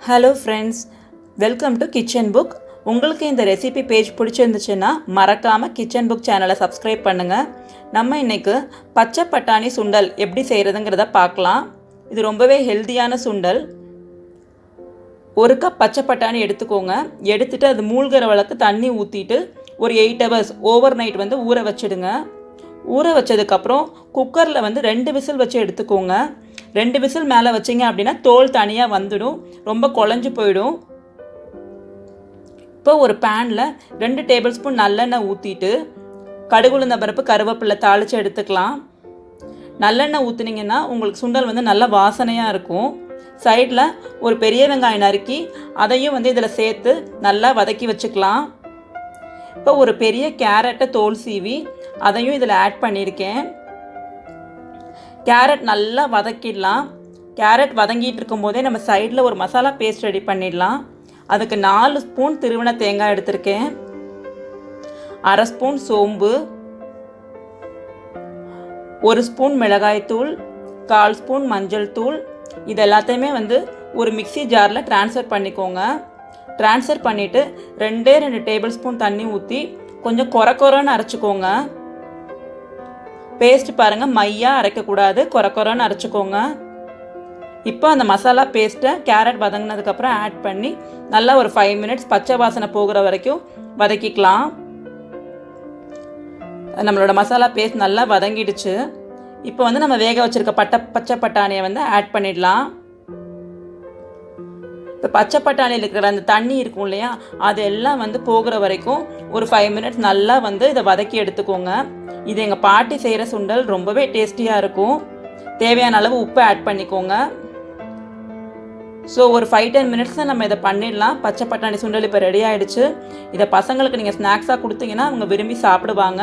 Hello friends, welcome to kitchen book. உங்களுக்கு இந்த recipe page பிடிச்சிருந்துச்சுன்னா மறக்காமல் கிச்சன் புக் சேனலை சப்ஸ்கிரைப் பண்ணுங்கள். நம்ம இன்றைக்கு பச்சை பட்டாணி சுண்டல் எப்படி செய்கிறதுங்கிறத பார்க்கலாம். இது ரொம்பவே ஹெல்த்தியான சுண்டல். ஒரு கப் பச்சை பட்டாணி எடுத்துக்கோங்க. எடுத்துகிட்டு அது மூழ்கிற அளவுக்கு தண்ணி ஊற்றிட்டு ஒரு 8 ஹவர்ஸ் ஓவர் நைட் ஊற வச்சுடுங்க. ஊற வச்சதுக்கப்புறம் குக்கரில் 2 விசில் வச்சு எடுத்துக்கோங்க. 2 விசில் மேலே வச்சிங்க அப்படின்னா தோல் தனியாக வந்துடும், ரொம்ப குழஞ்சி போயிடும். இப்போ ஒரு பேனில் 2 டேபிள் ஸ்பூன் நல்லெண்ணெய் ஊற்றிட்டு கடுகு உளுந்த பருப்பு கருவேப்பிலை தாளித்து எடுத்துக்கலாம். நல்லெண்ணெய் ஊற்றுனீங்கன்னா உங்களுக்கு சுண்டல் நல்ல வாசனையாக இருக்கும். சைடில் ஒரு பெரிய வெங்காயம் நறுக்கி அதையும் இதில் சேர்த்து நல்லா வதக்கி வச்சுக்கலாம். இப்போ ஒரு பெரிய கேரட்டை தோல் சீவி அதையும் இதில் ஆட் பண்ணியிருக்கேன். கேரட் நல்லா வதக்கிடலாம். கேரட் வதங்கிட்டு இருக்கும்போதே நம்ம சைடில் ஒரு மசாலா பேஸ்ட் ரெடி பண்ணிடலாம். அதுக்கு 4 ஸ்பூன் திருவன தேங்காய் எடுத்திருக்கேன், 1/2 ஸ்பூன் சோம்பு, 1 ஸ்பூன் மிளகாய்த்தூள், 1/4 ஸ்பூன் மஞ்சள் தூள். இது எல்லாத்தையுமே ஒரு மிக்சி ஜாரில் ட்ரான்ஸ்ஃபர் பண்ணிக்கோங்க. ட்ரான்ஸ்ஃபர் பண்ணிவிட்டு 2 டேபிள் ஸ்பூன் தண்ணி ஊற்றி கொஞ்சம் கொரன்னு அரைச்சிக்கோங்க. பேஸ்ட் பாருங்கள், மையாக அரைக்கக்கூடாது, கொரன்னு அரைச்சிக்கோங்க. இப்போ அந்த மசாலா பேஸ்ட்டை கேரட் வதங்கினதுக்கப்புறம் ஆட் பண்ணி நல்லா ஒரு 5 மினிட்ஸ் பச்சை வாசனை போகிற வரைக்கும் வதக்கிக்கலாம். நம்மளோட மசாலா பேஸ்ட் நல்லா வதங்கிடுச்சு. இப்போ நம்ம வேக வச்சுருக்க பச்சை பட்டாணியை ஆட் பண்ணிடலாம். இப்போ பச்சை பட்டாணியில் இருக்கிற அந்த தண்ணி இருக்கும் இல்லையா, அதெல்லாம் போகிற வரைக்கும் ஒரு 5 மினிட்ஸ் நல்லா இதை வதக்கி எடுத்துக்கோங்க. இது எங்கள் பாட்டி செய்கிற சுண்டல் ரொம்பவே டேஸ்டியாக இருக்கும். தேவையான அளவு உப்பு ஆட் பண்ணிக்கோங்க. ஸோ ஒரு 5-10 மினிட்ஸ் நம்ம இதை பண்ணிடலாம். பச்சை பட்டாணி சுண்டல் இப்போ ரெடி ஆகிடுச்சு. இதை பசங்களுக்கு நீங்கள் ஸ்நாக்ஸாக கொடுத்தீங்கன்னா அவங்க விரும்பி சாப்பிடுவாங்க.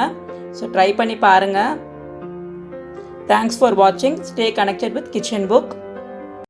ஸோ ட்ரை பண்ணி பாருங்கள். தேங்க்ஸ் ஃபார் வாட்சிங். Stay connected with kitchen book.